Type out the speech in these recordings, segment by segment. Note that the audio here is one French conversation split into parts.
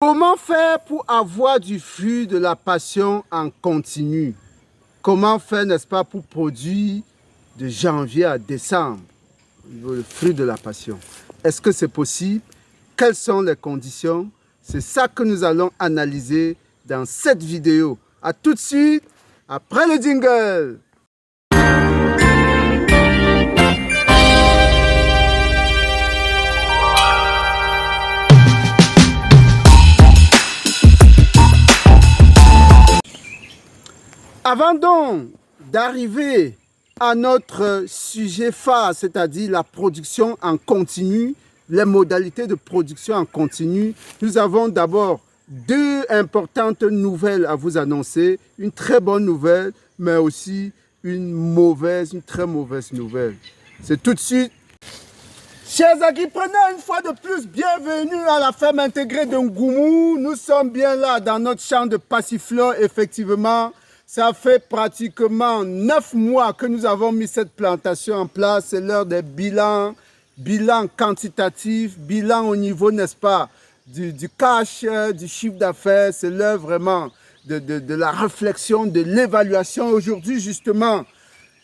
Comment faire pour avoir du fruit de la passion en continu? Comment faire, n'est-ce pas, pour produire de janvier à décembre le fruit de la passion? Est-ce que c'est possible? Quelles sont les conditions? C'est ça que nous allons analyser dans cette vidéo. À tout de suite, après le jingle. Avant donc d'arriver à notre sujet phare, c'est-à-dire la production en continu, les modalités de production en continu, nous avons d'abord deux importantes nouvelles à vous annoncer. Une très bonne nouvelle, mais aussi une très mauvaise nouvelle. C'est tout de suite. Chers agripreneurs, une fois de plus, bienvenue à la ferme intégrée de Ngoumou. Nous sommes bien là dans notre champ de passiflore, effectivement. Ça fait pratiquement 9 mois que nous avons mis cette plantation en place. C'est l'heure des bilans, bilan quantitatif, bilan au niveau, n'est-ce pas, du cash, du chiffre d'affaires. C'est l'heure vraiment de la réflexion, de l'évaluation. Aujourd'hui, justement,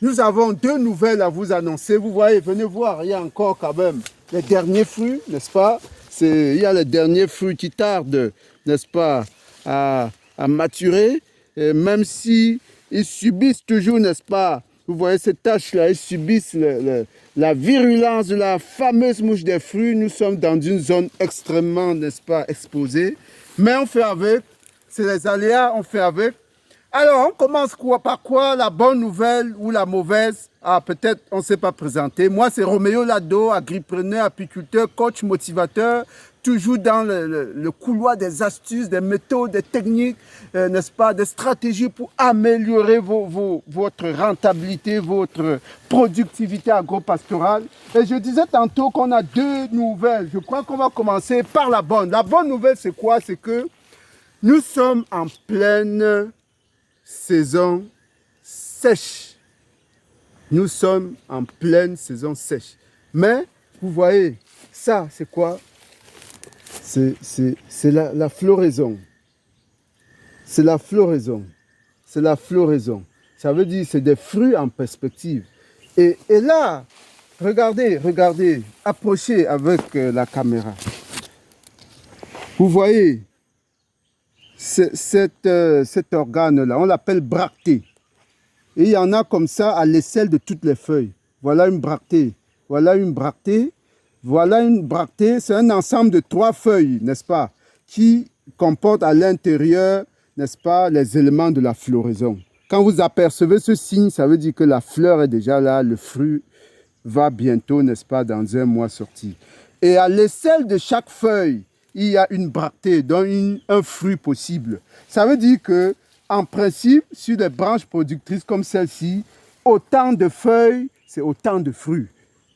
nous avons deux nouvelles à vous annoncer. Vous voyez, venez voir, il y a encore quand même les derniers fruits, n'est-ce pas? Il y a les derniers fruits qui tardent, n'est-ce pas, à maturer. Et même si ils subissent toujours, n'est-ce pas, vous voyez ces taches-là, ils subissent la virulence de la fameuse mouche des fruits. Nous sommes dans une zone extrêmement, n'est-ce pas, exposée. Mais on fait avec, c'est les aléas, on fait avec. Alors, on commence par quoi? La bonne nouvelle ou la mauvaise? Ah, peut-être on ne s'est pas présenté. Moi, c'est Roméo Lado, agripreneur, apiculteur, coach, motivateur, toujours dans le couloir des astuces, des méthodes, des techniques, n'est-ce pas, des stratégies pour améliorer votre rentabilité, votre productivité agro-pastorale. Et je disais tantôt qu'on a deux nouvelles. Je crois qu'on va commencer par la bonne. La bonne nouvelle, c'est quoi? C'est que nous sommes en pleine saison sèche. Nous sommes en pleine saison sèche. Mais, vous voyez, ça, c'est quoi? C'est la floraison. C'est la floraison. C'est la floraison. Ça veut dire c'est des fruits en perspective. Et là, regardez, approchez avec la caméra. Vous voyez, cet organe-là, on l'appelle bractée. Et il y en a comme ça à l'aisselle de toutes les feuilles. Voilà une bractée. Voilà une bractée. Voilà une bractée. C'est un ensemble de 3 feuilles, n'est-ce pas, qui comportent à l'intérieur, n'est-ce pas, les éléments de la floraison. Quand vous apercevez ce signe, ça veut dire que la fleur est déjà là, le fruit va bientôt, n'est-ce pas, dans 1 mois sortir. Et à l'aisselle de chaque feuille, il y a une bractée, donc un fruit possible. Ça veut dire que, en principe, sur des branches productrices comme celle-ci, autant de feuilles, c'est autant de fruits.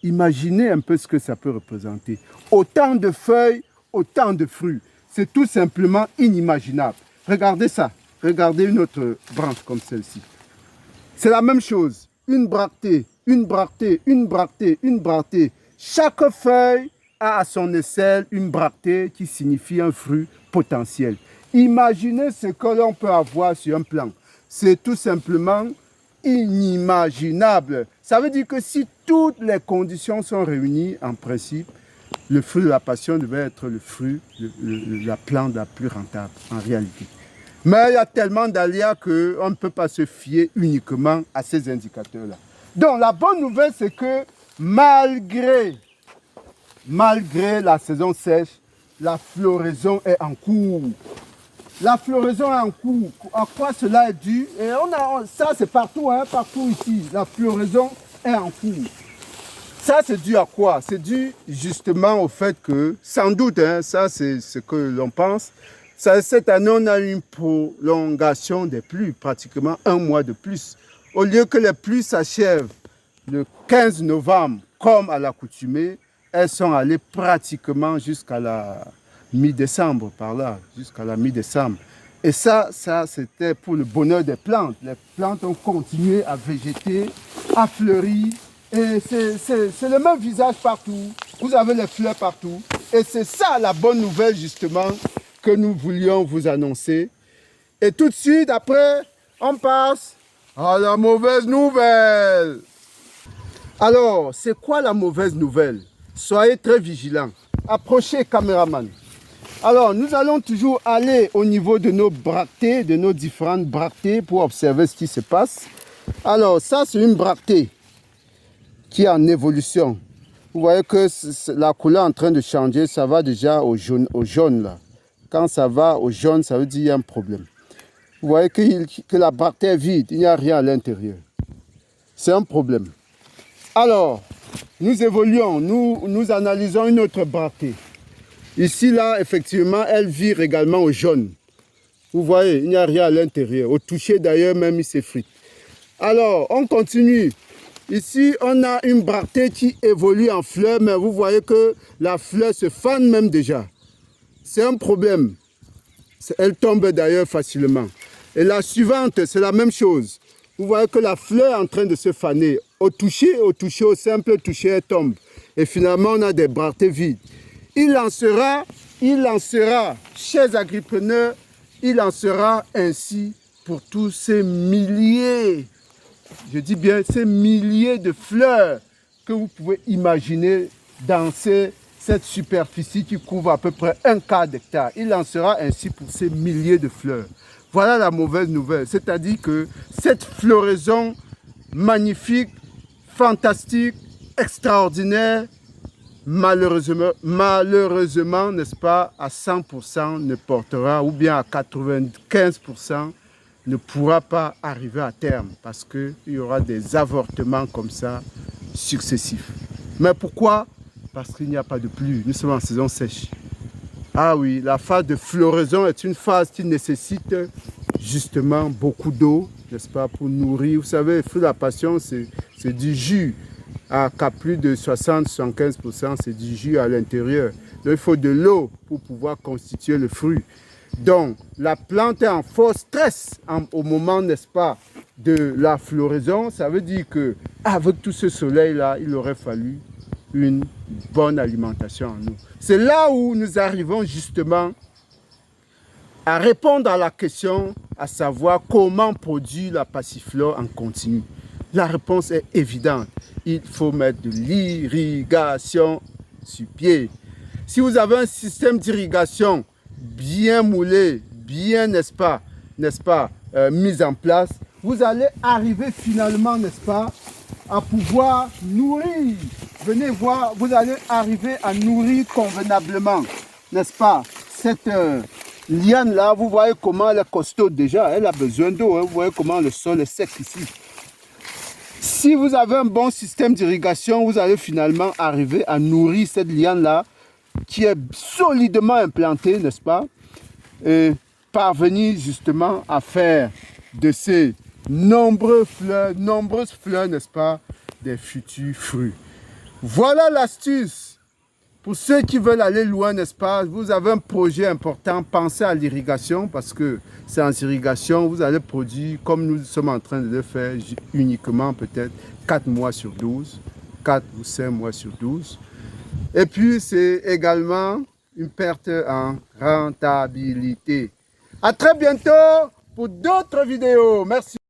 Imaginez un peu ce que ça peut représenter. Autant de feuilles, autant de fruits. C'est tout simplement inimaginable. Regardez ça. Regardez une autre branche comme celle-ci. C'est la même chose. Une bractée, une bractée, une bractée, une bractée. Chaque feuille a à son aisselle une bractée qui signifie un fruit potentiel. Imaginez ce que l'on peut avoir sur un plan. C'est tout simplement inimaginable. Ça veut dire que si toutes les conditions sont réunies, en principe, le fruit de la passion devait être le fruit, la plante la plus rentable en réalité. Mais il y a tellement d'aléas qu'on ne peut pas se fier uniquement à ces indicateurs-là. Donc la bonne nouvelle, c'est que malgré la saison sèche, la floraison est en cours. La floraison est en cours. À quoi cela est dû? Et ça, c'est partout, hein, partout ici. La floraison est en cours. Ça, c'est dû à quoi? C'est dû justement au fait que, sans doute, hein, ça c'est ce que l'on pense, cette année, on a une prolongation des pluies, pratiquement 1 mois de plus. Au lieu que les pluies s'achèvent le 15 novembre, comme à l'accoutumée, elles sont allées pratiquement jusqu'à la mi-décembre, par là, jusqu'à la mi-décembre. Et ça c'était pour le bonheur des plantes. Les plantes ont continué à végéter, à fleurir. Et c'est le même visage partout. Vous avez les fleurs partout. Et c'est ça la bonne nouvelle, justement, que nous voulions vous annoncer. Et tout de suite, après, on passe à la mauvaise nouvelle. Alors, c'est quoi la mauvaise nouvelle? Soyez très vigilants. Approchez, caméraman. Alors, nous allons toujours aller au niveau de nos bractées, de nos différentes bractées pour observer ce qui se passe. Alors, ça, c'est une bractée qui est en évolution. Vous voyez que la couleur est en train de changer, ça va déjà au jaune là. Quand ça va au jaune, ça veut dire qu'il y a un problème. Vous voyez que la bractée est vide, il n'y a rien à l'intérieur. C'est un problème. Alors, nous évoluons, nous analysons une autre bractée. Ici, là, effectivement, elle vire également au jaune. Vous voyez, il n'y a rien à l'intérieur. Au toucher, d'ailleurs, même, il s'effrite. Alors, on continue. Ici, on a une bractée qui évolue en fleur, mais vous voyez que la fleur se fane même déjà. C'est un problème. Elle tombe d'ailleurs facilement. Et la suivante, c'est la même chose. Vous voyez que la fleur est en train de se faner. Au toucher, au simple toucher, elle tombe. Et finalement, on a des bractées vides. Il en sera, chers agripreneurs, il en sera ainsi pour tous ces milliers, je dis bien ces milliers de fleurs que vous pouvez imaginer dans cette superficie qui couvre à peu près un quart d'hectare. Il en sera ainsi pour ces milliers de fleurs. Voilà la mauvaise nouvelle, c'est-à-dire que cette floraison magnifique, fantastique, extraordinaire, malheureusement, n'est-ce pas, à 100% ne portera, ou bien à 95% ne pourra pas arriver à terme parce qu'il y aura des avortements comme ça successifs. Mais pourquoi? Parce qu'il n'y a pas de pluie, nous sommes en saison sèche. Ah oui, la phase de floraison est une phase qui nécessite justement beaucoup d'eau, n'est-ce pas, pour nourrir. Vous savez, le fruit de la passion, c'est du jus. À plus de 60-75%, c'est du jus à l'intérieur. Donc, il faut de l'eau pour pouvoir constituer le fruit. Donc, la plante est en fort stress au moment, n'est-ce pas, de la floraison. Ça veut dire qu'avec tout ce soleil-là, il aurait fallu une bonne alimentation en nous. C'est là où nous arrivons justement à répondre à la question, à savoir comment produire la passiflore en continu. La réponse est évidente. Il faut mettre de l'irrigation sur pied. Si vous avez un système d'irrigation bien moulé, bien, n'est-ce pas, mis en place, vous allez arriver finalement, n'est-ce pas, à pouvoir nourrir. Venez voir, vous allez arriver à nourrir convenablement, n'est-ce pas, cette liane-là. Vous voyez comment elle est costaud déjà, elle a besoin d'eau. Hein. Vous voyez comment le sol est sec ici. Si vous avez un bon système d'irrigation, vous allez finalement arriver à nourrir cette liane-là qui est solidement implantée, n'est-ce pas? Et parvenir justement à faire de ces nombreuses fleurs, n'est-ce pas, des futurs fruits. Voilà l'astuce. Pour ceux qui veulent aller loin, n'est-ce pas, vous avez un projet important, pensez à l'irrigation parce que c'est en irrigation, vous allez produire, comme nous sommes en train de le faire, uniquement peut-être 4 mois sur 12, 4 ou 5 mois sur 12. Et puis, c'est également une perte en rentabilité. À très bientôt pour d'autres vidéos. Merci.